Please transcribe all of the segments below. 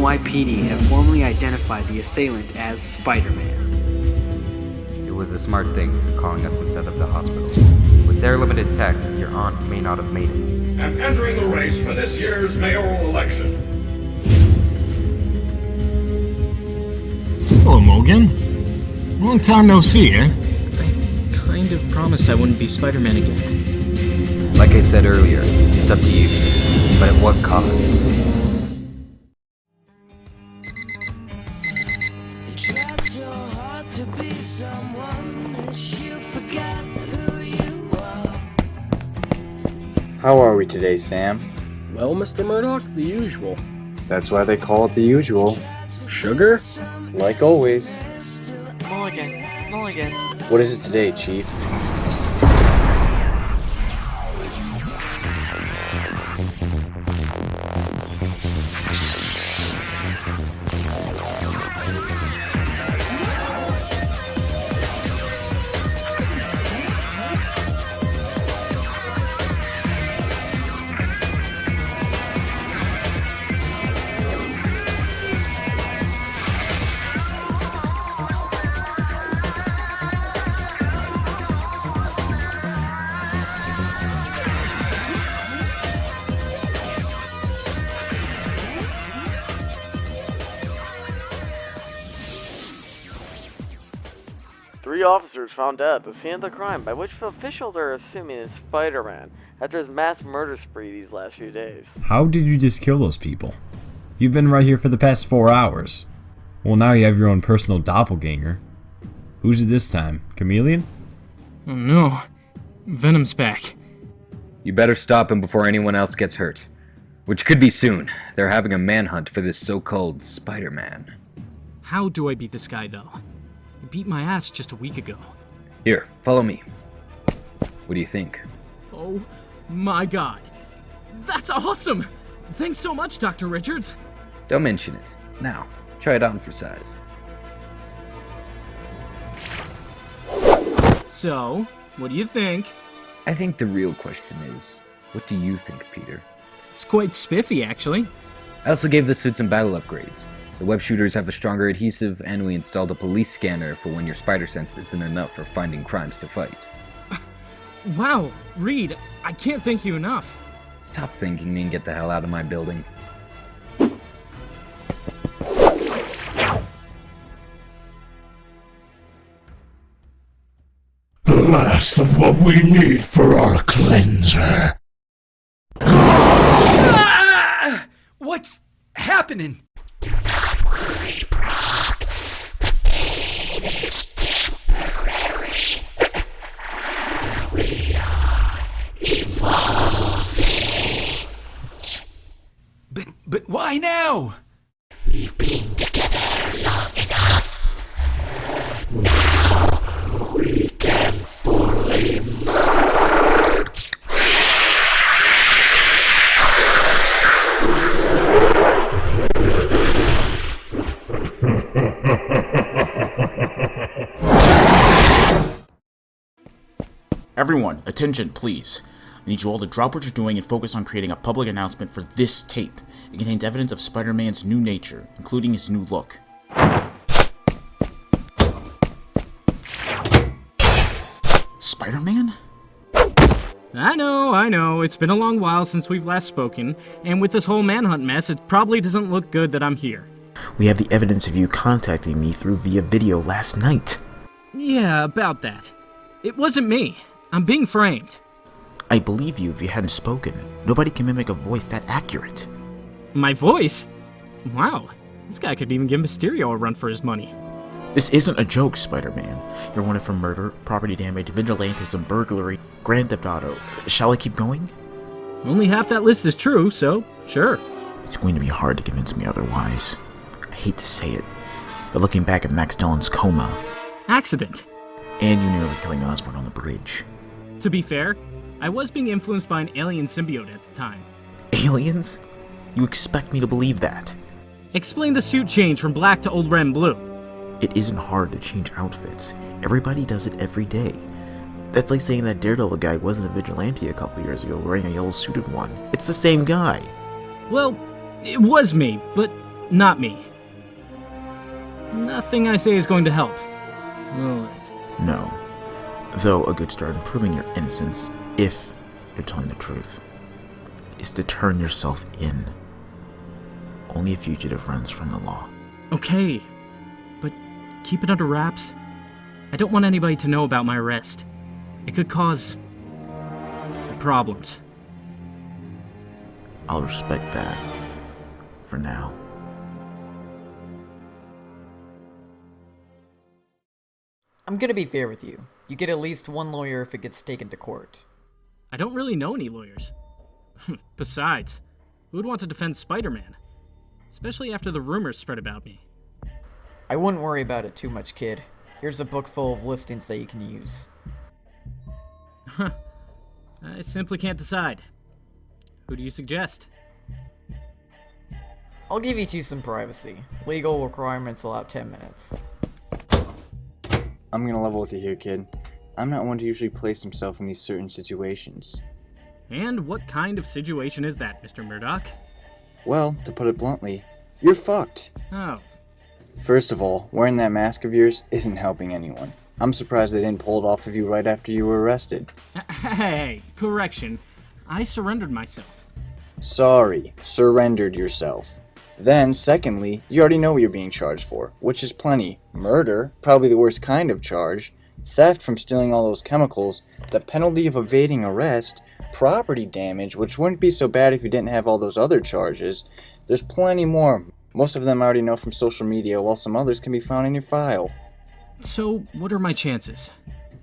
NYPD have formally identified the assailant as Spider-Man. It was a smart thing, calling us instead of the hospital. With their limited tech, your aunt may not have made it. And entering the race for this year's mayoral election. Hello, Mulligan. Long time no see, eh? I kind of promised I wouldn't be Spider-Man again. Like I said earlier, it's up to you. But at what cost? How are we today, Sam? Well, Mr. Murdock, the usual. That's why they call it the usual. Sugar? Like always. Mulligan. What is it today, Chief? Three officers found dead at the scene of the crime, by which officials are assuming is Spider-Man, after his mass murder spree these last few days. How did you just kill those people? You've been right here for the past 4 hours. Well, now you have your own personal doppelganger. Who's it this time? Chameleon? Oh no. Venom's back. You better stop him before anyone else gets hurt. Which could be soon. They're having a manhunt for this so-called Spider-Man. How do I beat this guy, though? He beat my ass just a week ago. Here, follow me. What do you think? Oh my god. That's awesome! Thanks so much, Dr. Richards. Don't mention it. Now, try it on for size. So, what do you think? I think the real question is, what do you think, Peter? It's quite spiffy, actually. I also gave this suit some battle upgrades. The web shooters have a stronger adhesive, and we installed a police scanner for when your spider sense isn't enough for finding crimes to fight. Wow, Reed, I can't thank you enough. Stop thanking me and get the hell out of my building. The last of what we need for our cleanser. Ah! What's happening? It's temporary. We are evolving. But why now? We've been together long enough. Now we can fully merge. Everyone, attention, please. I need you all to drop what you're doing and focus on creating a public announcement for this tape. It contains evidence of Spider-Man's new nature, including his new look. Spider-Man? I know, it's been a long while since we've last spoken, and with this whole manhunt mess, it probably doesn't look good that I'm here. We have the evidence of you contacting me via video last night. Yeah, about that. It wasn't me. I'm being framed. I believe you if you hadn't spoken. Nobody can mimic a voice that accurate. My voice? Wow, this guy could even give Mysterio a run for his money. This isn't a joke, Spider-Man. You're wanted for murder, property damage, vigilantism, burglary, grand theft auto. Shall I keep going? Only half that list is true, so sure. It's going to be hard to convince me otherwise. I hate to say it, but looking back at Max Dillon's coma... Accident. And you nearly killing Osborn on the bridge. To be fair, I was being influenced by an alien symbiote at the time. Aliens? You expect me to believe that? Explain the suit change from black to old red and blue. It isn't hard to change outfits. Everybody does it every day. That's like saying that Daredevil guy wasn't a vigilante a couple years ago wearing a yellow suited one. It's the same guy. Well, it was me, but not me. Nothing I say is going to help. Will it? No. Though a good start in proving your innocence, if you're telling the truth, is to turn yourself in. Only a fugitive runs from the law. Okay, but keep it under wraps. I don't want anybody to know about my arrest. It could cause problems. I'll respect that. For now. I'm gonna be fair with you. You get at least one lawyer if it gets taken to court. I don't really know any lawyers. Besides, who would want to defend Spider-Man? Especially after the rumors spread about me. I wouldn't worry about it too much, kid. Here's a book full of listings that you can use. I simply can't decide. Who do you suggest? I'll give you two some privacy. Legal requirements allow 10 minutes. I'm gonna level with you here, kid. I'm not one to usually place himself in these certain situations. And what kind of situation is that, Mr. Murdock? Well, to put it bluntly, you're fucked. Oh. First of all, wearing that mask of yours isn't helping anyone. I'm surprised they didn't pull it off of you right after you were arrested. Hey, correction. I surrendered myself. Sorry, surrendered yourself. Then, secondly, you already know what you're being charged for, which is plenty. Murder, probably the worst kind of charge. Theft from stealing all those chemicals. The penalty of evading arrest. Property damage, which wouldn't be so bad if you didn't have all those other charges. There's plenty more. Most of them I already know from social media, while some others can be found in your file. So, what are my chances?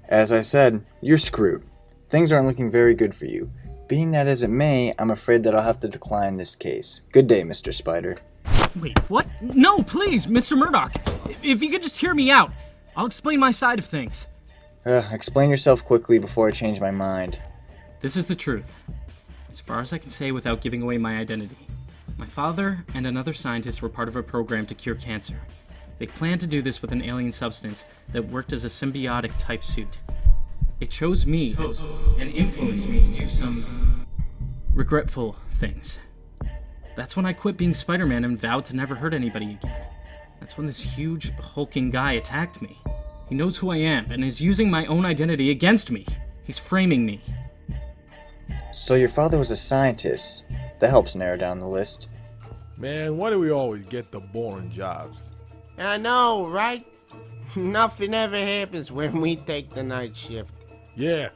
As I said, you're screwed. Things aren't looking very good for you. Being that as it may, I'm afraid that I'll have to decline this case. Good day, Mr. Spider. Wait, what? No, please, Mr. Murdock. If you could just hear me out, I'll explain my side of things. Explain yourself quickly before I change my mind. This is the truth. As far as I can say without giving away my identity. My father and another scientist were part of a program to cure cancer. They planned to do this with an alien substance that worked as a symbiotic type suit. It chose me and influenced me to do some regretful things. That's when I quit being Spider-Man and vowed to never hurt anybody again. That's when this huge, hulking guy attacked me. He knows who I am and is using my own identity against me. He's framing me. So your father was a scientist. That helps narrow down the list. Man, why do we always get the boring jobs? I know, right? Nothing ever happens when we take the night shift. Yeah,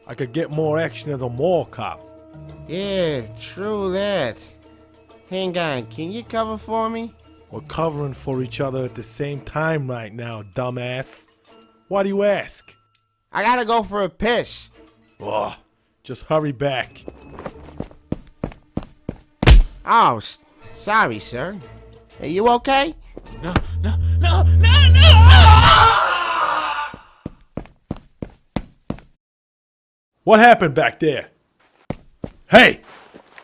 I could get more action as a mall cop. Yeah, true that. Hang on, can you cover for me? We're covering for each other at the same time right now, dumbass. Why do you ask? I gotta go for a piss. Ugh, just hurry back. Oh, sorry, sir. Are you okay? No! What happened back there? Hey!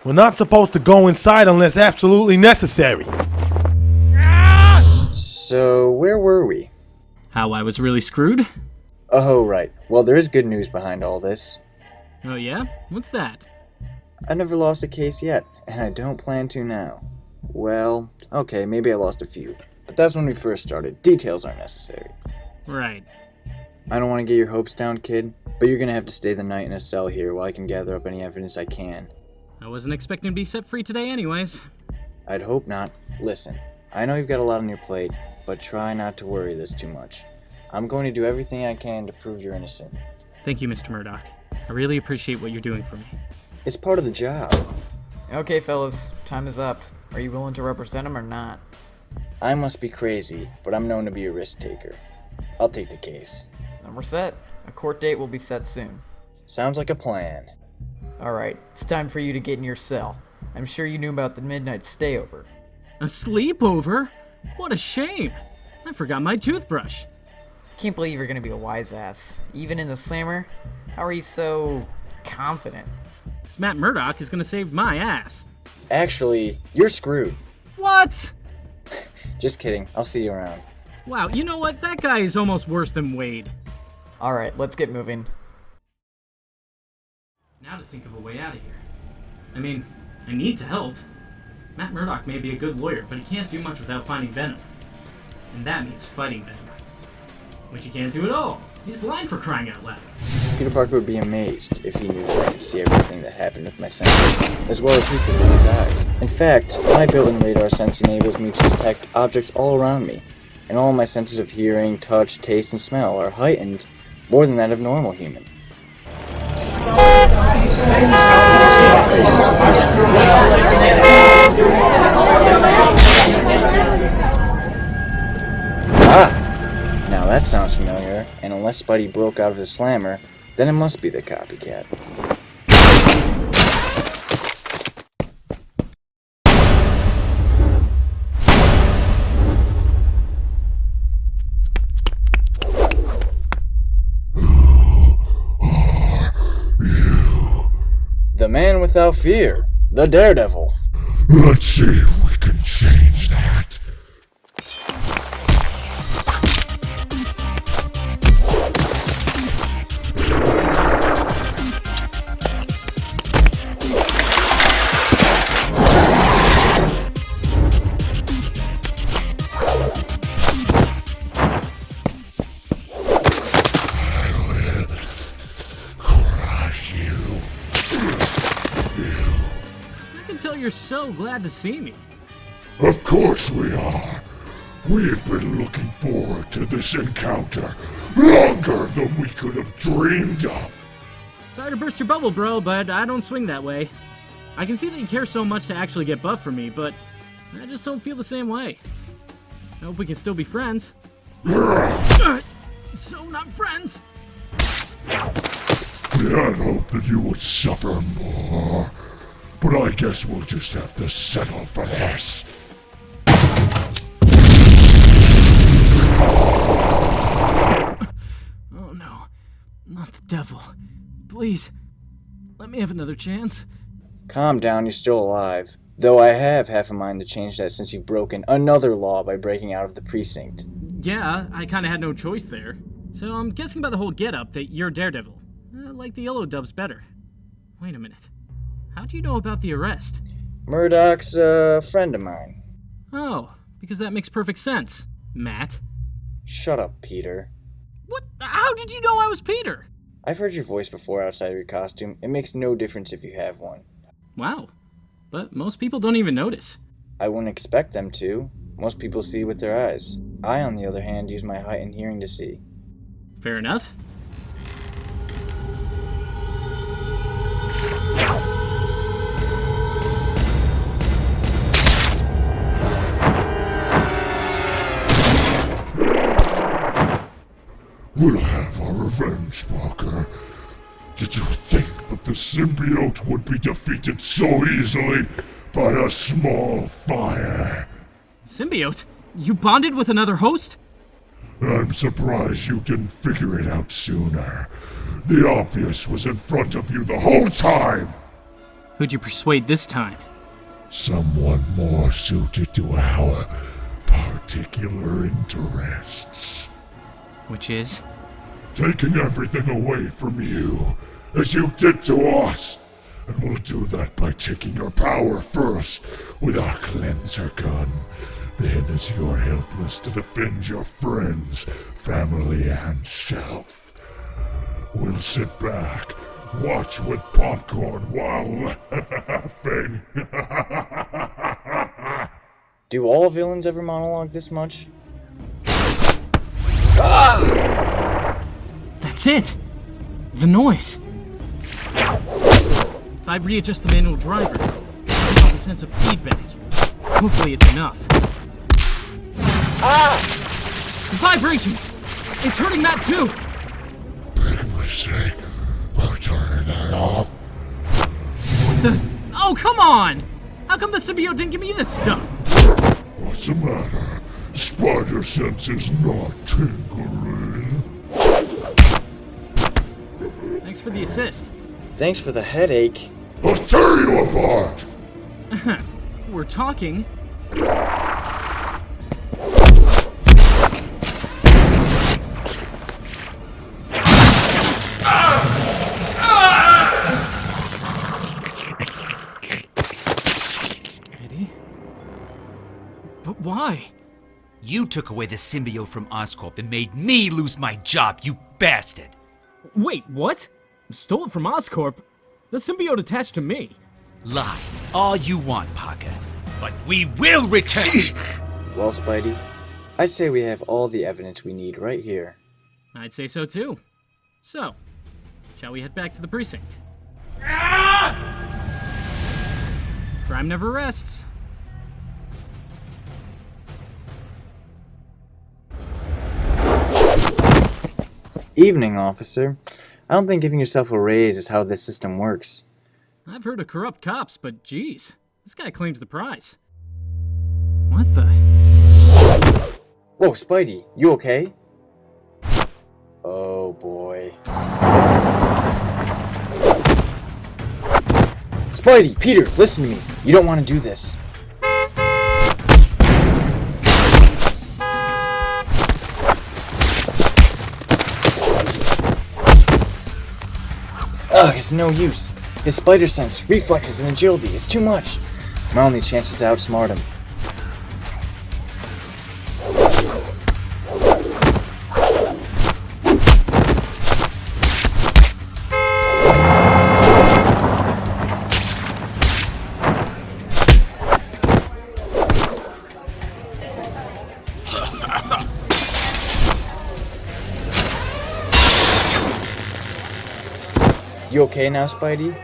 We're not supposed to go inside unless absolutely necessary. So, where were we? How I was really screwed? Oh, right. Well, there is good news behind all this. Oh yeah? What's that? I never lost a case yet, and I don't plan to now. Well, okay, maybe I lost a few. But that's when we first started. Details aren't necessary. Right. I don't want to get your hopes down, kid, but you're gonna have to stay the night in a cell here while I can gather up any evidence I can. I wasn't expecting to be set free today anyways. I'd hope not. Listen, I know you've got a lot on your plate, but try not to worry this too much. I'm going to do everything I can to prove you're innocent. Thank you, Mr. Murdock. I really appreciate what you're doing for me. It's part of the job. Okay, fellas, time is up. Are you willing to represent him or not? I must be crazy, but I'm known to be a risk taker. I'll take the case. Then we're set. A court date will be set soon. Sounds like a plan. Alright, it's time for you to get in your cell. I'm sure you knew about the midnight stayover. A sleepover? What a shame! I forgot my toothbrush. Can't believe you're gonna be a wise ass. Even in the slammer? How are you so confident? This Matt Murdock is gonna save my ass. Actually, you're screwed. What? Just kidding. I'll see you around. Wow, you know what? That guy is almost worse than Wade. Alright, let's get moving. Now to think of a way out of here. I mean, I need to help. Matt Murdock may be a good lawyer, but he can't do much without finding Venom. And that means fighting Venom. Which he can't do at all. He's blind, for crying out loud. Peter Parker would be amazed if he knew that I could see everything that happened with my senses, as well as he could with his eyes. In fact, my built-in radar sense enables me to detect objects all around me, and all my senses of hearing, touch, taste, and smell are heightened more than that of normal human. Now that sounds familiar, and unless Spidey broke out of the slammer, then it must be the copycat. The man without fear, the Daredevil. Let's see if we can change that. You're so glad to see me. Of course we are. We've been looking forward to this encounter longer than we could have dreamed of. Sorry to burst your bubble, bro, but I don't swing that way. I can see that you care so much to actually get buff for me, but I just don't feel the same way. I hope we can still be friends. So not friends. We had hoped that you would suffer more. But I guess we'll just have to settle for this. Oh no, not the devil. Please, let me have another chance. Calm down, you're still alive. Though I have half a mind to change that since you've broken another law by breaking out of the precinct. Yeah, I kinda had no choice there. So I'm guessing by the whole getup that you're Daredevil. I like the yellow dubs better. Wait a minute. How do you know about the arrest? Murdock's a friend of mine. Oh, because that makes perfect sense, Matt. Shut up, Peter. What? How did you know I was Peter? I've heard your voice before outside of your costume. It makes no difference if you have one. Wow. But most people don't even notice. I wouldn't expect them to. Most people see with their eyes. I, on the other hand, use my heightened hearing to see. Fair enough. We'll have our revenge, Parker. Did you think that the symbiote would be defeated so easily by a small fire? Symbiote? You bonded with another host? I'm surprised you didn't figure it out sooner. The obvious was in front of you the whole time! Who'd you persuade this time? Someone more suited to our particular interests. Which is? Taking everything away from you, as you did to us. And we'll do that by taking your power first with our cleanser gun. Then as you're helpless to defend your friends, family, and self, we'll sit back, watch with popcorn while laughing. Do all villains ever monologue this much? That's it! The noise! If I readjust the manual driver, I get the sense of feedback. Hopefully it's enough. Vibration! It's hurting Matt too! Big mistake. I'll turn that off. What the? Oh, come on! How come the symbiote didn't give me this stuff? What's the matter? Spider sense is not tingling. Thanks for the assist. Thanks for the headache. I'll tear you apart! We're talking. Ready? Why? You took away the symbiote from Oscorp and made me lose my job, you bastard! Wait, what? Stole it from Oscorp? The symbiote attached to me. Lie all you want, Parker, but we will return! Well, Spidey, I'd say we have all the evidence we need right here. I'd say so too. So, shall we head back to the precinct? Crime never rests. Evening, officer. I don't think giving yourself a raise is how this system works. I've heard of corrupt cops, but geez, this guy claims the prize. What the? Whoa, Spidey, you okay? Oh boy. Spidey, Peter, listen to me. You don't want to do this. Ugh, it's no use. His spider sense, reflexes, and agility is too much. My only chance is to outsmart him. You okay now, Spidey?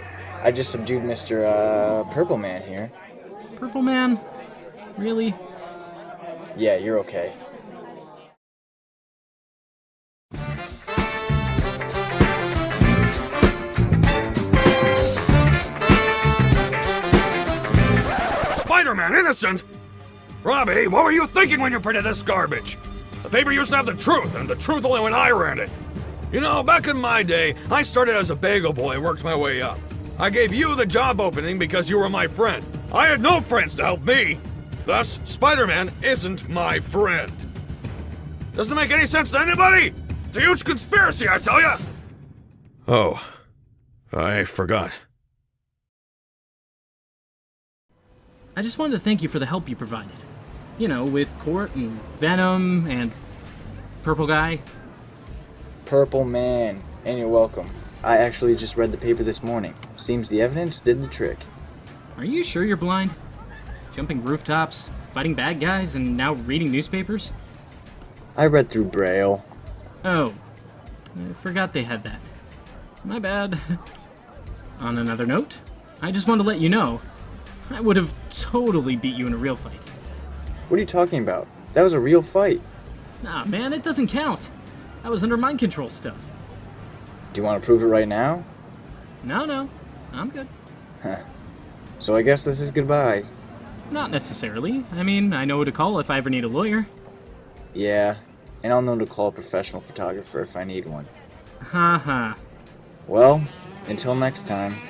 I just subdued Mr. Purple Man here. Purple Man? Really? Yeah, you're okay. Spider-Man innocent? Robbie, what were you thinking when you printed this garbage? The paper used to have the truth, and the truth only when I ran it. You know, back in my day, I started as a bagel boy and worked my way up. I gave you the job opening because you were my friend. I had no friends to help me. Thus, Spider-Man isn't my friend. Doesn't it make any sense to anybody? It's a huge conspiracy, I tell ya! Oh, I forgot. I just wanted to thank you for the help you provided. You know, with Court and Venom and Purple Guy. Purple Man, and you're welcome. I actually just read the paper this morning. Seems the evidence did the trick. Are you sure you're blind? Jumping rooftops, fighting bad guys, and now reading newspapers? I read through Braille. Oh, I forgot they had that. My bad. On another note, I just wanted to let you know, I would have totally beat you in a real fight. What are you talking about? That was a real fight. Nah, man, it doesn't count. I was under mind control stuff. Do you want to prove it right now? No, I'm good. Huh. So I guess this is goodbye. Not necessarily. I mean, I know who to call if I ever need a lawyer. Yeah, and I'll know to call a professional photographer if I need one. Ha. Well, until next time.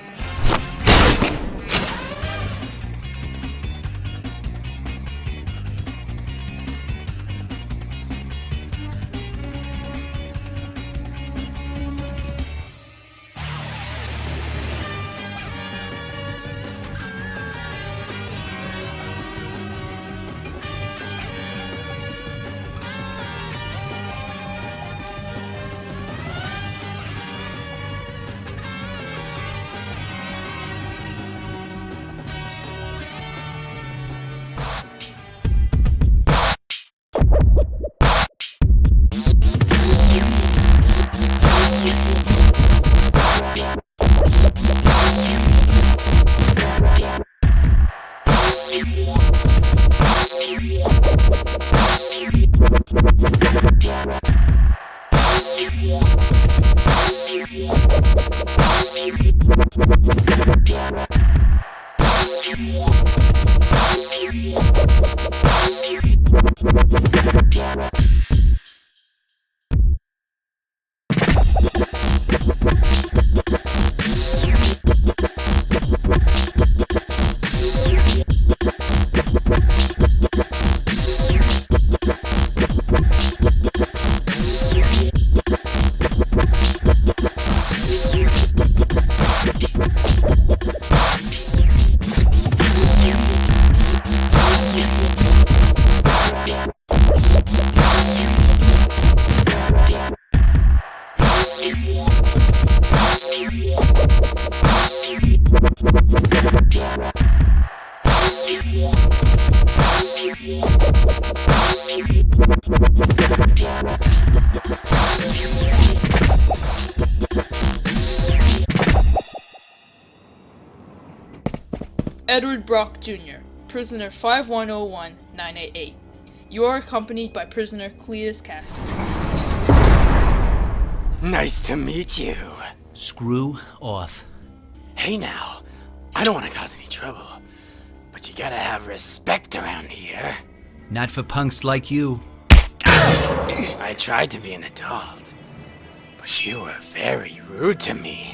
Edward Brock Jr., prisoner 5101988. You are accompanied by prisoner Cletus Kasady. Nice to meet you. Screw off. Hey now, I don't want to cause any trouble, but you gotta have respect around here. Not for punks like you. I tried to be an adult, but you were very rude to me.